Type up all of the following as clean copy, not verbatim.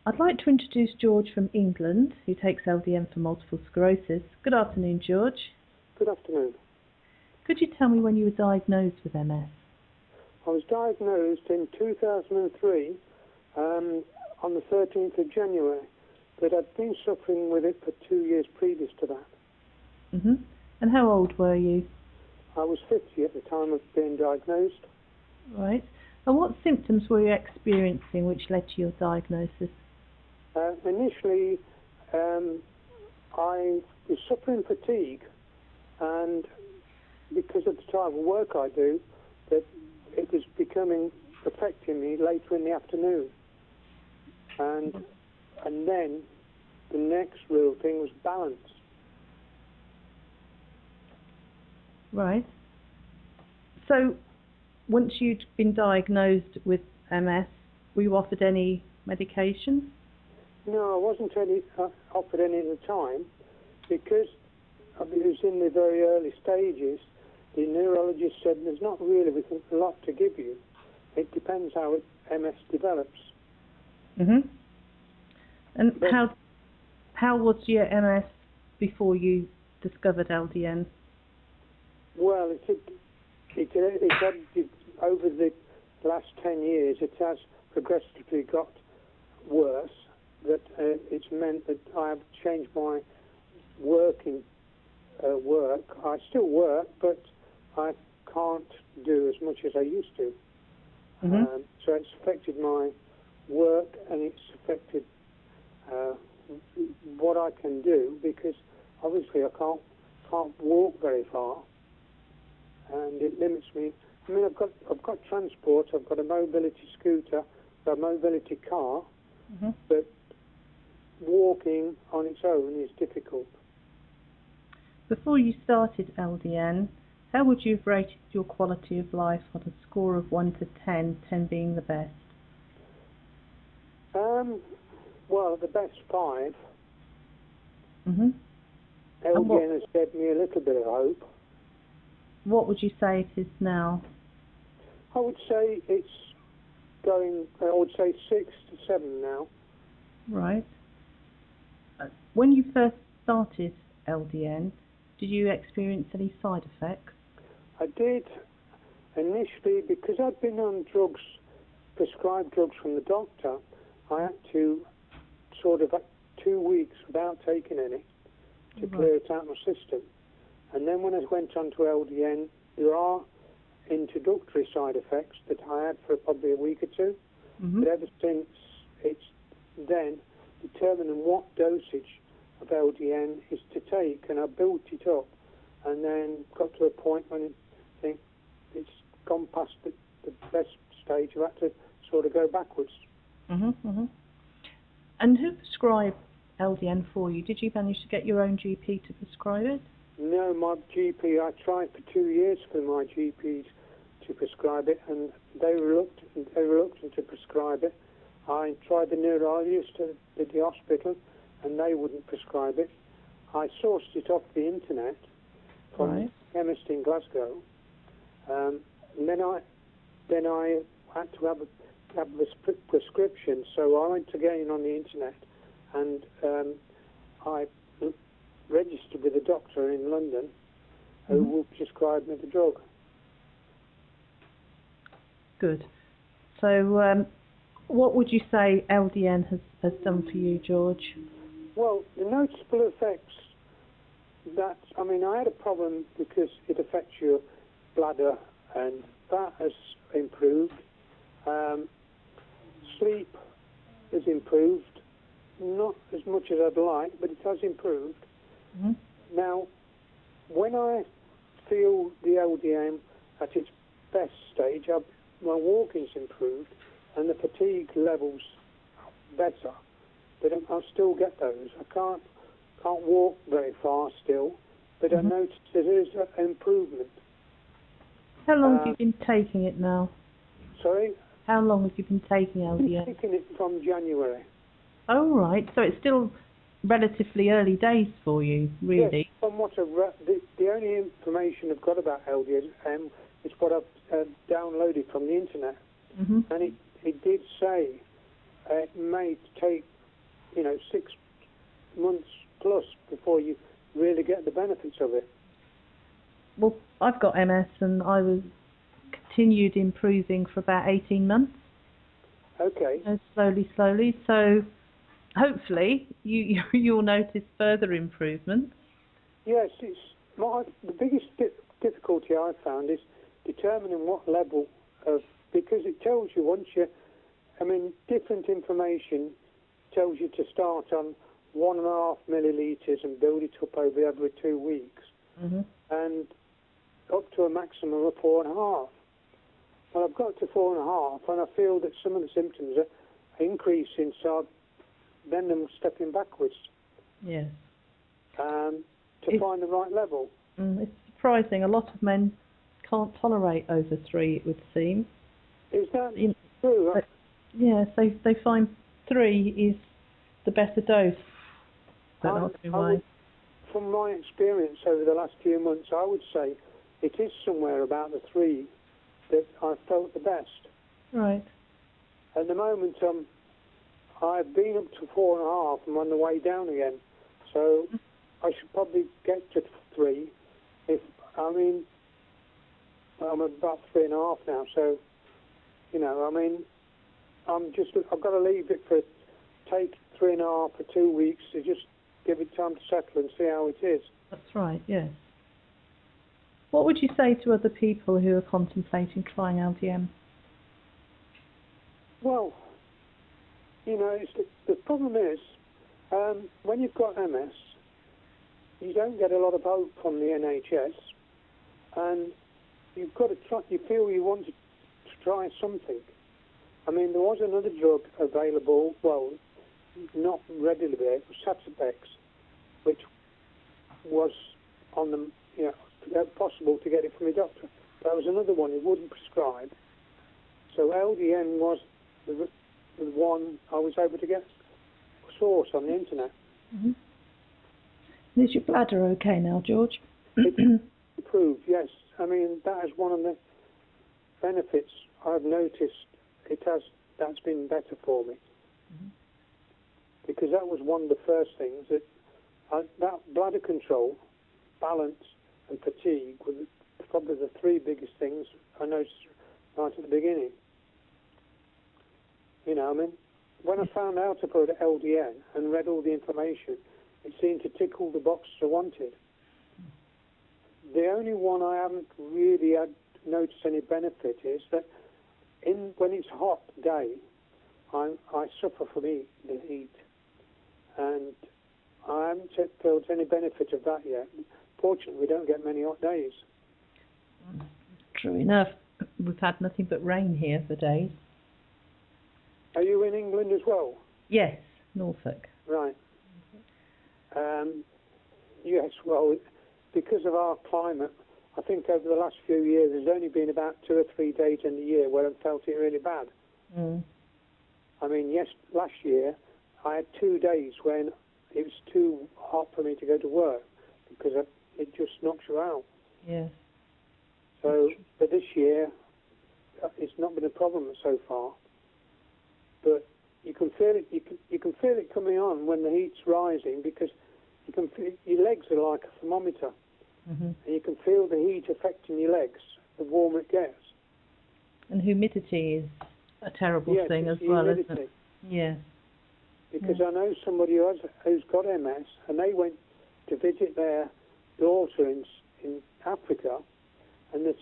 I'd like to introduce George from England, who takes LDN for multiple sclerosis. Good afternoon, George. Good afternoon. Could you tell me when you were diagnosed with MS? I was diagnosed in 2003 on the 13th of January, but I'd been suffering with it for 2 years previous to that. And how old were you? I was 50 at the time of being diagnosed. Right. And what symptoms were you experiencing which led to your diagnosis? Initially, I was suffering fatigue, and because of the type of work I do, that it was affecting me later in the afternoon. And then the next real thing was balance. Right. So, once you'd been diagnosed with MS, were you offered any medication? No, I wasn't offered any at the time, because I was in the very early stages. The neurologist said there's not really a lot to give you. It depends how MS develops. And how was your MS before you discovered LDN? Well, it had, over the last 10 years, it has progressively got worse. That it's meant that I have changed my work. I still work, but I can't do as much as I used to. So it's affected my work, and it's affected what I can do, because obviously I can't walk very far, and it limits me. I mean, I've got transport. I've got a mobility scooter, a mobility car, but walking on its own is difficult. Before you started LDN, how would you have rated your quality of life on a score of 1 to 10, 10 being the best? Well, the best 5. LDN has given me a little bit of hope. What would you say it is now? I would say it's going, I would say 6 to 7 now. Right. When you first started LDN, did you experience any side effects? I did initially, because I'd been on drugs, prescribed drugs from the doctor. I had to sort of 2 weeks without taking any to clear it out of my system. And then when I went on to LDN, there are introductory side effects that I had for probably a week or two. But ever since, it's then determining what dosage of LDN is to take, and I built it up, and then got to a point when I think it's gone past the best stage. I've had to sort of go backwards. And who prescribed LDN for you? Did you manage to get your own GP to prescribe it? No, my GP, I tried for 2 years for my GP to prescribe it, and they were reluctant to prescribe it. I tried the neurologist at the hospital, and they wouldn't prescribe it. I sourced it off the internet from a chemist in Glasgow, and then I had to have a prescription. So I went again on the internet, and I registered with a doctor in London who will prescribe me the drug. Good. So what would you say LDN has done for you, George? Well, the noticeable effects that, I mean, I had a problem because it affects your bladder, and that has improved. Sleep has improved, not as much as I'd like, but it has improved. Now, when I feel the LDN at its best stage, my walking's improved, and the fatigue levels better. But I'll still get those. I can't walk very far still, but I noticed there is an improvement. How long have you been taking it now? Sorry? How long have you been taking LDN? I've been taking it from January. Oh, right. So it's still relatively early days for you, really. Yes, from what the only information I've got about LDN is what I've downloaded from the internet. And it did say it may take 6 months plus before you really get the benefits of it. Well, I've got MS and I was continued improving for about 18 months. Okay. Slowly. So hopefully you'll notice further improvement. Yes, the biggest difficulty I've found is determining what level of, because it tells you different information tells you to start on 1.5 millilitres and build it up over every 2 weeks, and up to a maximum of 4.5. Well, I've got to 4.5, and I feel that some of the symptoms are increasing, so then I'm stepping backwards. Yes. To find the right level. It's surprising. A lot of men can't tolerate over 3, it would seem. Is that true? Yes, they find 3 is the better dose. From my experience over the last few months, I would say it is somewhere about the 3 that I felt the best. Right. At the moment, I've been up to 4.5. I'm on the way down again, so I should probably get to 3. I'm about 3.5 now, so I've got to leave it take 3.5 for 2 weeks to just give it time to settle and see how it is. That's right. Yes. What would you say to other people who are contemplating trying LDN? Well, the problem is when you've got MS, you don't get a lot of hope from the NHS, and you've got to try. You feel you want to try something. There was another drug available. Well, not readily available, Sativex, which was on the possible to get it from a doctor. There was another one he wouldn't prescribe. So LDN was the one I was able to get source on the internet. Is your bladder okay now, George? It's improved, yes. That is one of the benefits I've noticed. That's been better for me. Because that was one of the first things that bladder control, balance, and fatigue were probably the 3 biggest things I noticed right at the beginning. When I found out about LDN and read all the information, it seemed to tick all the boxes I wanted. The only one I haven't really noticed any benefit is that when it's a hot day, I suffer from the heat, and I haven't felt any benefit of that yet. Fortunately, we don't get many hot days. True enough. We've had nothing but rain here for days. Are you in England as well? Yes, Norfolk. Right. Yes, well, because of our climate, I think over the last few years there's only been about 2 or 3 days in the year where I've felt it really bad. Last year I had 2 days when it was too hot for me to go to work because it just knocks you out. Yes. So, but this year it's not been a problem so far. But you can feel it. You can feel it coming on when the heat's rising because you can feel, your legs are like a thermometer, and you can feel the heat affecting your legs. The warmer it gets. And humidity is a terrible thing as well, isn't it? Yes. Because I know somebody who's got MS, and they went to visit their daughter in Africa, and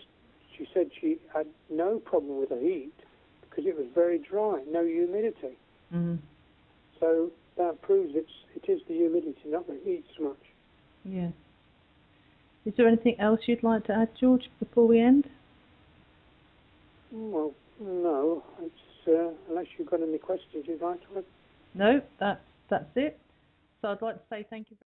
she said she had no problem with the heat because it was very dry, no humidity. So that proves it is the humidity, not the heat so much. Yeah. Is there anything else you'd like to add, George, before we end? Well, no. It's, unless you've got any questions you'd like to add. No, that's it. So I'd like to say thank you.